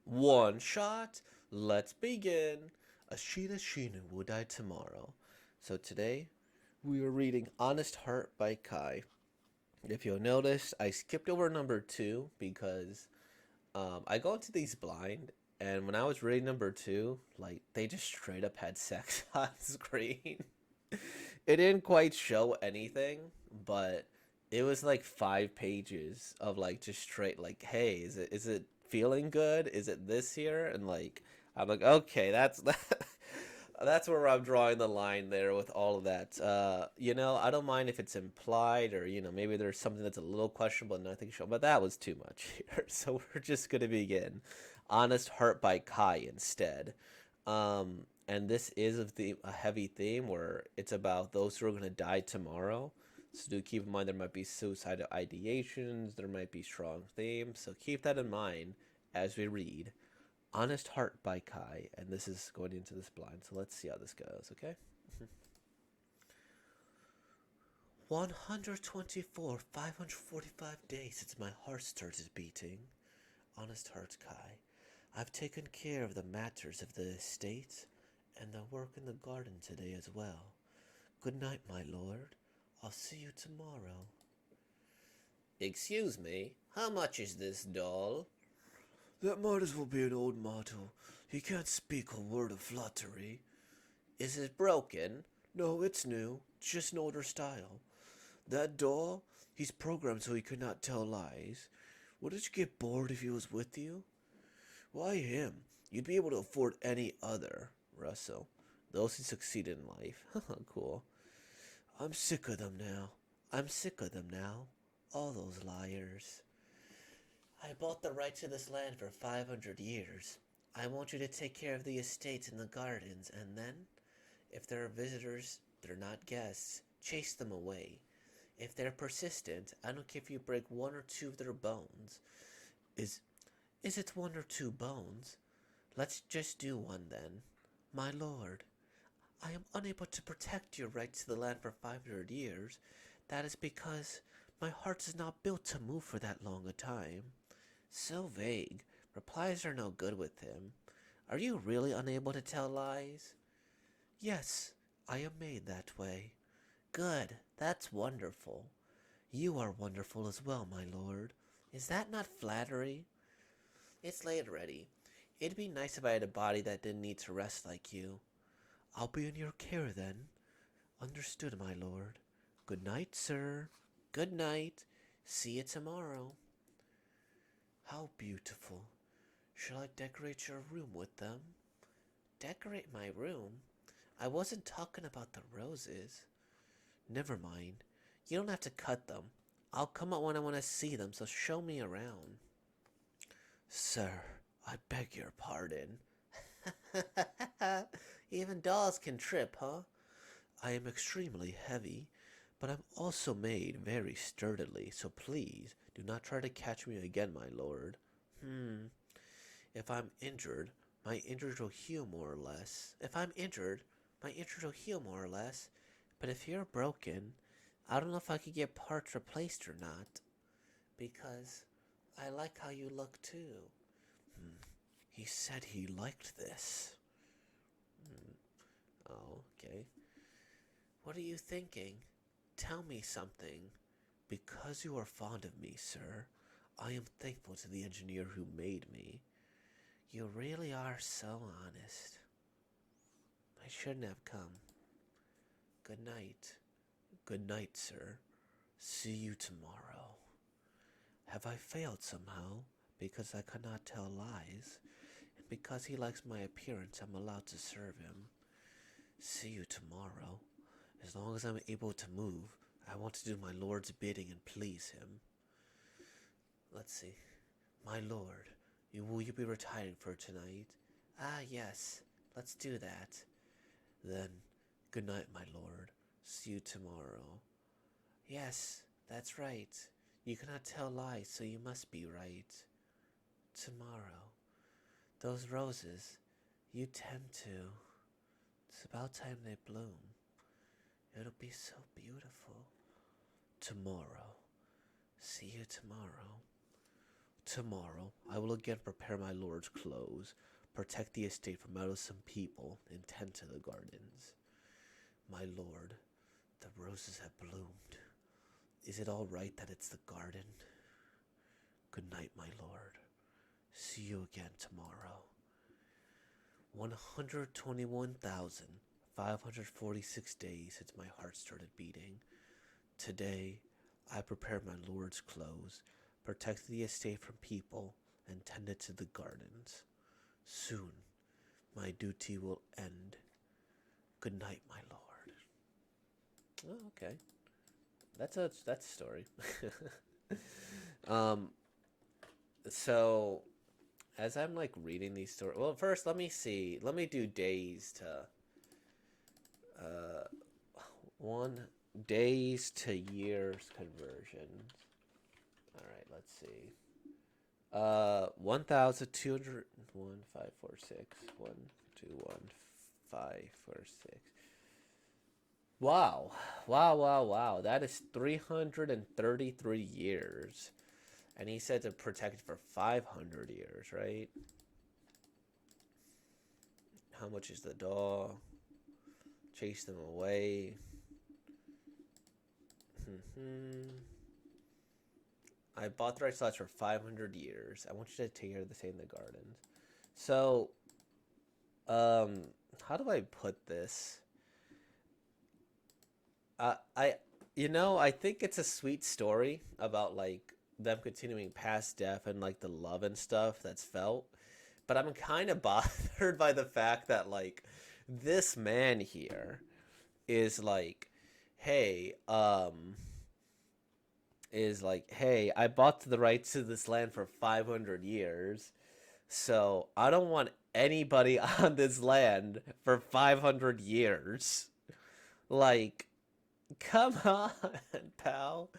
One shot. Let's begin. Ashina Shina will die tomorrow. So today we are reading Honest Heart by Kai. If you'll notice, I skipped over number two because I go into these blind, and when I was reading number two, like they just straight up had sex on screen. It didn't quite show anything, but it was like 5 pages of like just straight like, hey, is it feeling good? Is it this here? And like I'm like, okay, that's that's where I'm drawing the line there with all of that. I don't mind if it's implied or maybe there's something that's a little questionable and nothing shown, but that was too much here. So we're just gonna begin. Honest Heart by Kai instead. And this is a heavy theme where it's about those who are going to die tomorrow. So do keep in mind there might be suicidal ideations, there might be strong themes. So keep that in mind as we read Honest Heart by Kai. And this is going into this blind. So let's see how this goes, okay? 124, 545 days since my heart started beating. Honest Heart Kai. I've taken care of the matters of the estate and the work in the garden today as well. Good night, my lord. I'll see you tomorrow. Excuse me, how much is this doll? That might as well be an old motto. He can't speak a word of flattery. Is it broken? No, it's new. Just an older style. That doll, he's programmed so he could not tell lies. Wouldn't you get bored if he was with you? Why him? You'd be able to afford any other, Russell. Those who succeed in life. Cool. I'm sick of them now. I'm sick of them now. All those liars. I bought the right to this land for 500 years. I want you to take care of the estates and the gardens, and then, if there are visitors, they're not guests, chase them away. If they're persistent, I don't care if you break one or two of their bones. Is is it one or two bones? Let's just do one then. My lord, I am unable to protect your right to the land for 500 years. That is because my heart is not built to move for that long a time. So vague. Replies are no good with him. Are you really unable to tell lies? Yes, I am made that way. Good, that's wonderful. You are wonderful as well, my lord. Is that not flattery? It's late already. It'd be nice if I had a body that didn't need to rest like you. I'll be in your care then. Understood, my lord. Good night, sir. Good night. See you tomorrow. How beautiful. Shall I decorate your room with them? Decorate my room? I wasn't talking about the roses. Never mind. You don't have to cut them. I'll come out when I want to see them, so show me around. Sir, I beg your pardon. Even dolls can trip, huh? I am extremely heavy, but I'm also made very sturdily, so please do not try to catch me again, my lord. If I'm injured, my injuries will heal more or less. If I'm injured, my injuries will heal more or less. But if you're broken, I don't know if I could get parts replaced or not. Because I like how you look too. He said he liked this. Oh, okay. What are you thinking? Tell me something. Because you are fond of me, sir, I am thankful to the engineer who made me. You really are so honest. I shouldn't have come. Good night. Good night, sir. See you tomorrow. Have I failed somehow? Because I cannot tell lies, and because he likes my appearance, I'm allowed to serve him. See you tomorrow. As long as I'm able to move, I want to do my lord's bidding and please him. Let's see. My lord, will you be retiring for tonight? Ah, yes. Let's do that. Then, good night, my lord. See you tomorrow. Yes, that's right. You cannot tell lies, so you must be right. Tomorrow. Those roses, you tend to. It's about time they bloom. It'll be so beautiful. Tomorrow. See you tomorrow. Tomorrow I will again prepare my lord's clothes, protect the estate from meddlesome people, and tend to the gardens. My lord, the roses have bloomed. Is it all right that it's the garden? Good night, my lord. See you again tomorrow. 121,546 days since my heart started beating. Today, I prepared my lord's clothes, protected the estate from people, and tended to the gardens. Soon, my duty will end. Good night, my lord. Oh, okay. That's a story. um, so as I'm like reading these stories, well, first let me see. Let me do days to one days to years conversions. All right, let's see. 1,201,546. 1,21546. Wow. Wow. That is 333 years. And he said to protect it for 500 years, right? How much is the dog? Chase them away. I bought the right slots for 500 years. I want you to take care of the same in the gardens. So, how do I put this? I think it's a sweet story about like them continuing past death and like the love and stuff that's felt. But I'm kind of bothered by the fact that like this man here is like, hey, I bought the rights to this land for 500 years. So I don't want anybody on this land for 500 years. Like, come on, pal.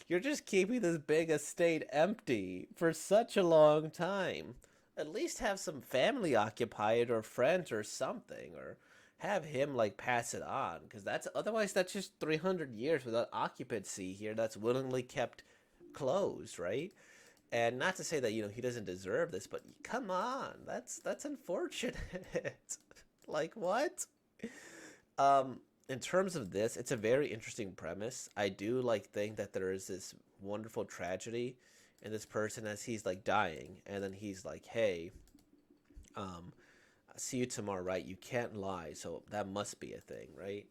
You're just keeping this big estate empty for such a long time. At least have some family occupied or friends or something, or have him like pass it on, because that's just 300 years without occupancy here that's willingly kept closed, right? And not to say that he doesn't deserve this, but come on, that's unfortunate. Like what? In terms of this, it's a very interesting premise. I do like think that there is this wonderful tragedy in this person as he's like dying, and then he's like, "Hey, see you tomorrow, right? You can't lie, so that must be a thing, right?"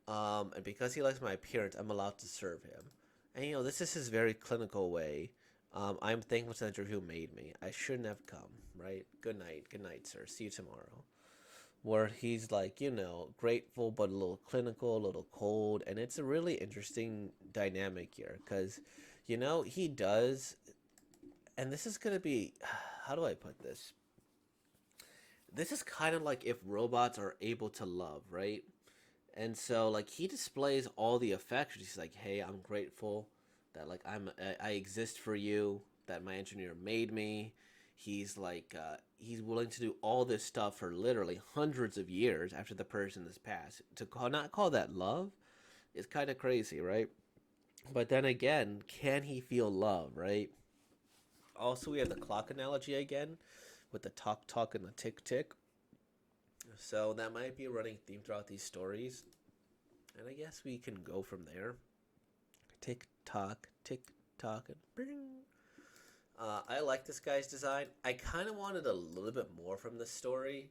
And because he likes my appearance, I'm allowed to serve him. And this is his very clinical way. I'm thankful to the who made me. I shouldn't have come, right? Good night, sir. See you tomorrow. Where he's like, grateful but a little clinical, a little cold, and it's a really interesting dynamic here because, he does, and this is gonna be, how do I put this? This is kind of like if robots are able to love, right? And so like he displays all the affection. He's like, "Hey, I'm grateful that like I exist for you. That my engineer made me." He's like he's willing to do all this stuff for literally hundreds of years after the person has passed. Not call that love is kind of crazy, right? But then again, can he feel love, right? Also, we have the clock analogy again with the talk and the tick tick. So that might be a running theme throughout these stories. And I guess we can go from there. Tick tock, and bing. I like this guy's design. I kind of wanted a little bit more from this story.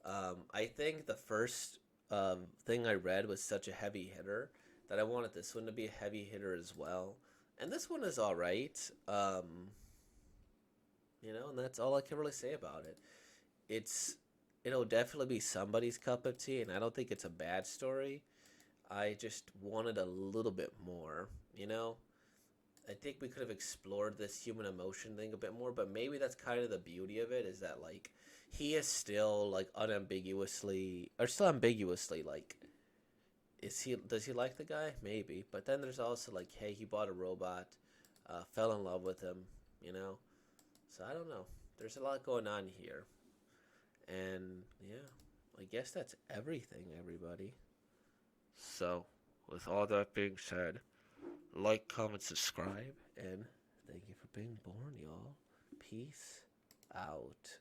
I think the first thing I read was such a heavy hitter that I wanted this one to be a heavy hitter as well. And this one is all right. And that's all I can really say about it. It'll definitely be somebody's cup of tea, and I don't think it's a bad story. I just wanted a little bit more, I think we could have explored this human emotion thing a bit more, but maybe that's kind of the beauty of it, is that like he is still like unambiguously like, does he like the guy? Maybe. But then there's also like, hey, he bought a robot, fell in love with him, So I don't know. There's a lot going on here. And yeah, I guess that's everything, everybody. So, with all that being said, like, comment, subscribe, and thank you for being born, y'all. Peace out.